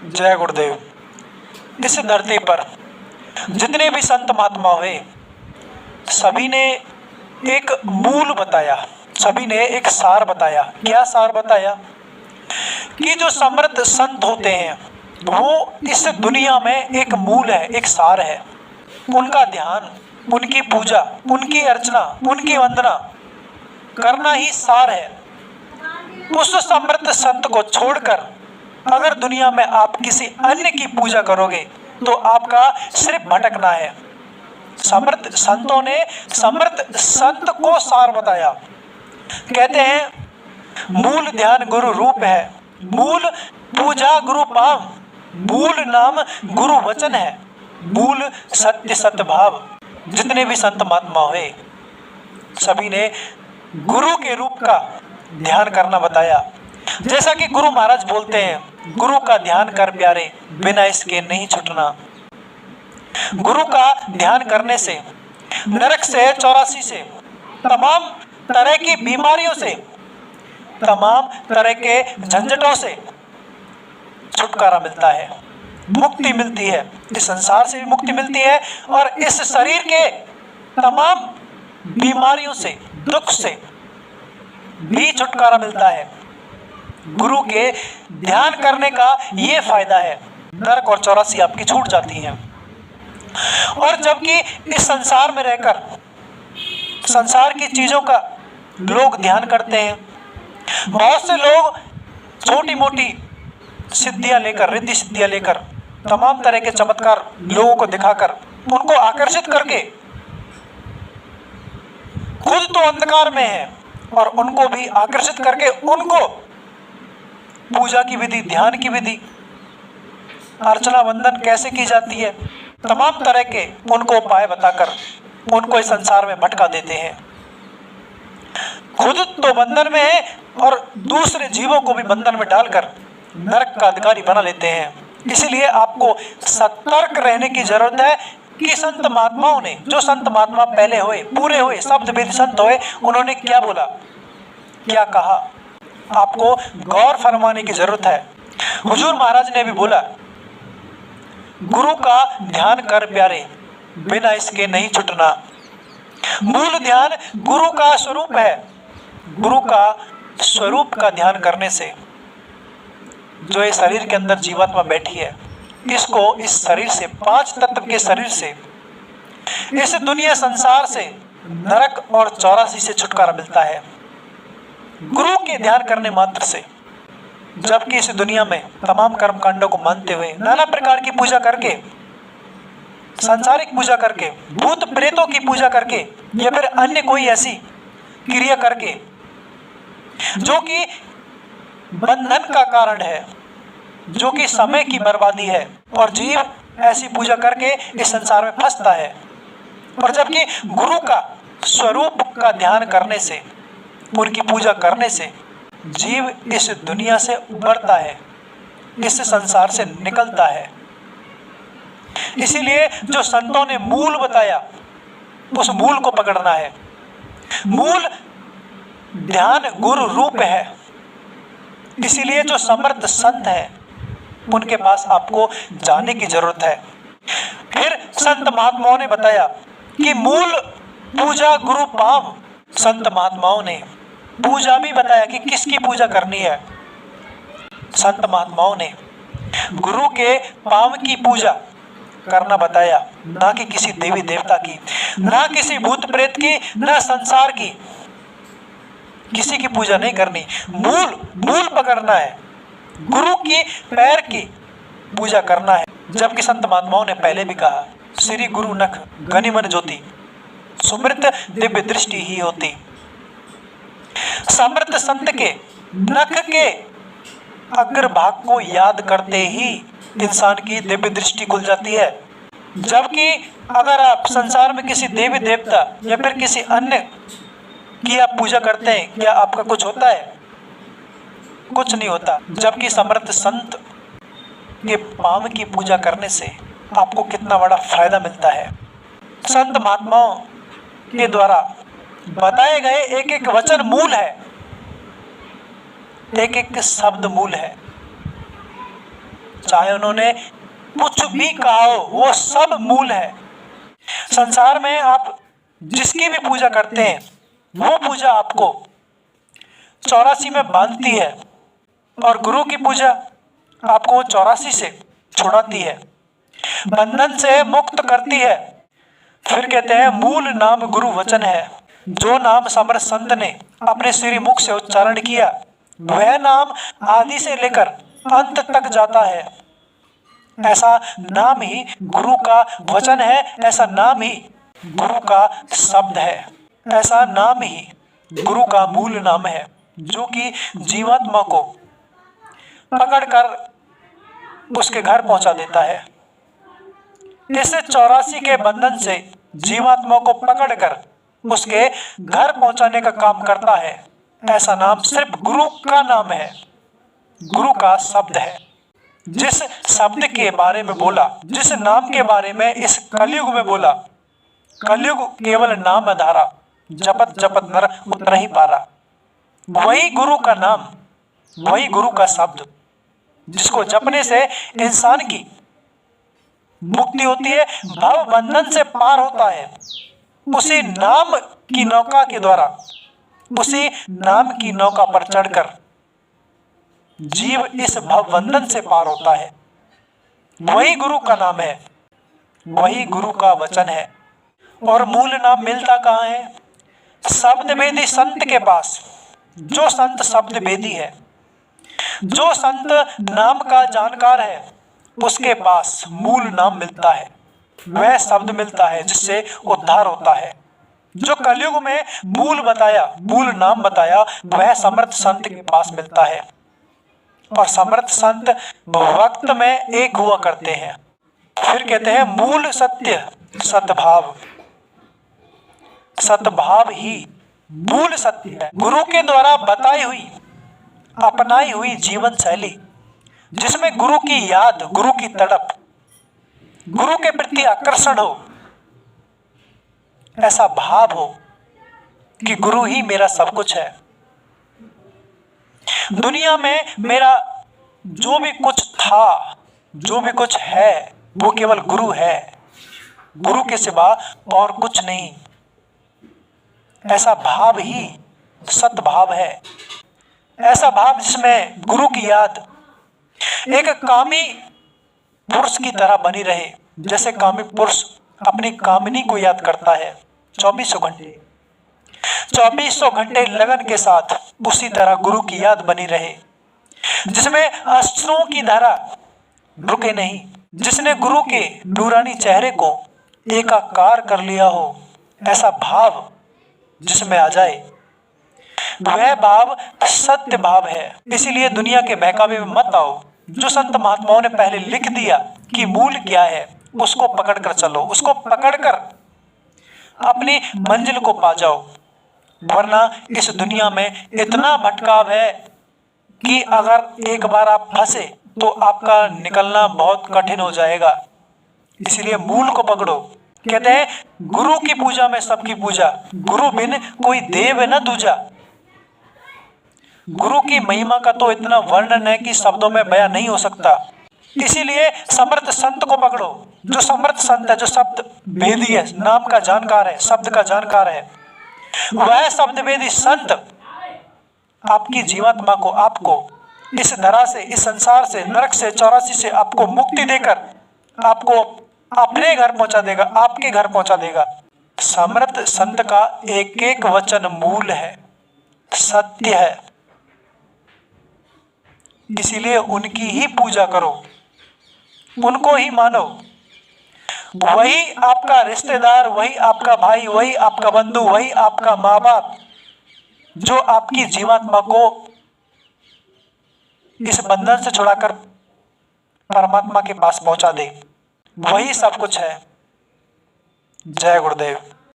जय गुरुदेव। इस धरती पर जितने भी संत महात्मा हुए, सभी ने एक मूल बताया, सभी ने एक सार बताया। क्या सार बताया? कि जो समर्थ संत होते हैं वो इस दुनिया में एक मूल है, एक सार है। उनका ध्यान, उनकी पूजा, उनकी अर्चना, उनकी वंदना करना ही सार है। उस समर्थ संत को छोड़कर अगर दुनिया में आप किसी अन्य की पूजा करोगे तो आपका सिर्फ भटकना है। समर्थ संतों ने समर्थ संत को सार बताया। कहते हैं मूल ध्यान गुरु रूप है, मूल पूजा गुरु पाव, मूल नाम गुरु वचन है, मूल सत्य सतभाव। जितने भी संत महात्मा हुए, सभी ने गुरु के रूप का ध्यान करना बताया। जैसा कि गुरु महाराज बोलते हैं, गुरु का ध्यान कर प्यारे, बिना इसके नहीं छूटना। गुरु का ध्यान करने से नरक से, 84 से, तमाम तरह की बीमारियों से, तमाम तरह के झंझटों से छुटकारा मिलता है, मुक्ति मिलती है। इस संसार से भी मुक्ति मिलती है और इस शरीर के तमाम बीमारियों से, दुख से भी छुटकारा मिलता है। गुरु के ध्यान करने का ये फायदा है, नरक और 84 आपकी छूट जाती हैं। और जबकि इस संसार में रहकर संसार की चीजों का लोग ध्यान करते हैं, बहुत से लोग छोटी मोटी सिद्धियां लेकर, रिद्धि सिद्धियां लेकर, तमाम तरह के चमत्कार लोगों को दिखाकर, उनको आकर्षित करके खुद तो अंधकार में है और उनको भी आकर्षित करके उनको पूजा की विधि, ध्यान की विधि, अर्चना वंदन कैसे की जाती है, तमाम तरह के उनको उपाय बताकर उनको इस संसार में भटका देते हैं। खुद तो बंधन में है और दूसरे जीवों को भी बंधन में डालकर नरक का अधिकारी बना लेते हैं। इसीलिए आपको सतर्क रहने की जरूरत है कि संत महात्माओं ने, जो संत महात्मा पहले हुए, पूरे हुए, शब्द वेद संत हुए, उन्होंने क्या बोला, क्या कहा, आपको गौर फरमाने की जरूरत है। हुजूर महाराज ने भी बोला, गुरु का ध्यान कर प्यारे, बिना इसके नहीं छूटना। मूल ध्यान गुरु का स्वरूप है। गुरु का स्वरूप का ध्यान करने से जो इस शरीर के अंदर जीवात्मा बैठी है, इसको इस शरीर से, 5 तत्व के शरीर से, इस दुनिया संसार से, नरक और 84 से छुटकारा मिलता है गुरु के ध्यान करने मात्र से। जबकि इस दुनिया में तमाम कर्म कांडों को मानते हुए, नाना प्रकार की पूजा करके, सांसारिक पूजा करके, भूत प्रेतों की पूजा करके, या फिर अन्य कोई ऐसी क्रिया करके जो कि बंधन का कारण है, जो कि समय की बर्बादी है, और जीव ऐसी पूजा करके इस संसार में फंसता है। और जबकि गुरु का स्वरूप का ध्यान करने से, उनकी पूजा करने से जीव इस दुनिया से उबरता है, इस संसार से निकलता है। इसीलिए जो संतों ने मूल बताया, उस मूल को पकड़ना है। मूल ध्यान गुरु रूप है। इसीलिए जो समर्थ संत हैं, उनके पास आपको जाने की जरूरत है। फिर संत महात्माओं ने बताया कि मूल पूजा गुरु पाव। संत महात्माओं ने पूजा भी बताया कि किसकी पूजा करनी है। संत महात्माओं ने गुरु के पाव की पूजा करना बताया, ना कि किसी देवी देवता की, ना किसी भूत प्रेत की, ना संसार की। किसी की पूजा नहीं करनी, मूल पकड़ना है, गुरु की पैर की पूजा करना है। जबकि संत महात्माओं ने पहले भी कहा, श्री गुरु नख गनिमन ज्योति, सुमृत दिव्य दृष्टि ही होती। समर्थ संत के नख के अग्रभाग को याद करते ही इंसान की दिव्य दृष्टि खुल जाती है। जबकि अगर आप संसार में किसी देवी देवता या फिर किसी अन्य की आप पूजा करते हैं, क्या आपका कुछ होता है? कुछ नहीं होता। जबकि समर्थ संत के पांव की पूजा करने से आपको कितना बड़ा फायदा मिलता है। संत महात्माओं के द्वारा बताए गए एक एक वचन मूल है, एक एक शब्द मूल है। चाहे उन्होंने कुछ भी कहा हो, वो सब मूल है। संसार में आप जिसकी भी पूजा करते हैं वो पूजा आपको 84 में बांधती है, और गुरु की पूजा आपको 84 से छुड़ाती है, बंधन से मुक्त करती है। फिर कहते हैं मूल नाम गुरु वचन है, जो नाम समर्थ संत ने अपने श्री मुख से उच्चारण किया वह नाम आदि से लेकर अंत तक जाता है। ऐसा नाम ही गुरु का वचन है, ऐसा नाम ही गुरु का शब्द है, ऐसा नाम ही गुरु का मूल नाम है, जो कि जीवात्मा को पकड़कर उसके घर पहुंचा देता है। इस 84 के बंधन से जीवात्मा को पकड़कर उसके घर पहुंचाने का काम करता है। ऐसा नाम सिर्फ गुरु का नाम है, गुरु का शब्द है। जिस शब्द के बारे में बोला, जिस नाम के बारे में इस कलयुग में बोला, कलयुग केवल नाम धारा, जपत जपत नर उतर ही पारा, वही गुरु का नाम, वही गुरु का शब्द, जिसको जपने से इंसान की मुक्ति होती है, भव बंधन से पार होता है। उसी नाम की नौका के द्वारा, उसी नाम की नौका पर चढ़कर जीव इस भव बंधन से पार होता है। वही गुरु का नाम है, वही गुरु का वचन है। और मूल नाम मिलता कहाँ है? शब्द भेदी संत के पास। जो संत शब्द भेदी है, जो संत नाम का जानकार है, उसके पास मूल नाम मिलता है, वह शब्द मिलता है जिससे उद्धार होता है। जो कलयुग में मूल बताया, मूल नाम बताया, वह समर्थ संत के पास मिलता है। और समर्थ संत वक्त में एक हुआ करते हैं। फिर कहते हैं मूल सत्य सद्भाव। सद्भाव ही मूल सत्य है। गुरु के द्वारा बताई हुई, अपनाई हुई जीवन शैली, जिसमें गुरु की याद, गुरु की तड़प, गुरु के प्रति आकर्षण हो, ऐसा भाव हो कि गुरु ही मेरा सब कुछ है। दुनिया में मेरा जो भी कुछ था, जो भी कुछ है, वो केवल गुरु है, गुरु के सिवा और कुछ नहीं। ऐसा भाव ही सद्भाव है। ऐसा भाव जिसमें गुरु की याद एक कामी पुरुष की तरह बनी रहे। जैसे कामी पुरुष अपनी कामिनी को याद करता है 2400 घंटे, 2400 घंटे लगन के साथ, उसी तरह गुरु की याद बनी रहे, जिसमें अश्रुओं की धारा रुके नहीं, जिसने गुरु के नूरानी चेहरे को एकाकार कर लिया हो। ऐसा भाव जिसमें आ जाए, वह भाव सत्य भाव है। इसीलिए दुनिया के बहकावे में मत आओ। जो संत महात्माओं ने पहले लिख दिया कि मूल क्या है, उसको पकड़कर चलो, उसको पकड़कर अपनी मंजिल को पा जाओ। वरना इस दुनिया में इतना भटकाव है कि अगर एक बार आप फंसे तो आपका निकलना बहुत कठिन हो जाएगा। इसलिए मूल को पकड़ो। कहते हैं गुरु की पूजा में सबकी पूजा, गुरु बिन कोई देव न दूजा। गुरु की महिमा का तो इतना वर्णन है कि शब्दों में बयां नहीं हो सकता। इसीलिए समर्थ संत को पकड़ो। जो समर्थ संत है, जो शब्द भेदी है, नाम का जानकार है, शब्द का जानकार है, वह शब्द भेदी संत आपकी जीवात्मा को, आपको इस धरा से, इस संसार से, नरक से, 84 से आपको मुक्ति देकर आपको अपने घर पहुंचा देगा, आपके घर पहुंचा देगा। समर्थ संत का एक एक वचन मूल है, सत्य है। इसीलिए उनकी ही पूजा करो, उनको ही मानो। वही आपका रिश्तेदार, वही आपका भाई, वही आपका बंधु, वही आपका माँ बाप, जो आपकी जीवात्मा को इस बंधन से छुड़ाकर परमात्मा के पास पहुंचा दे। वही सब कुछ है। जय गुरुदेव।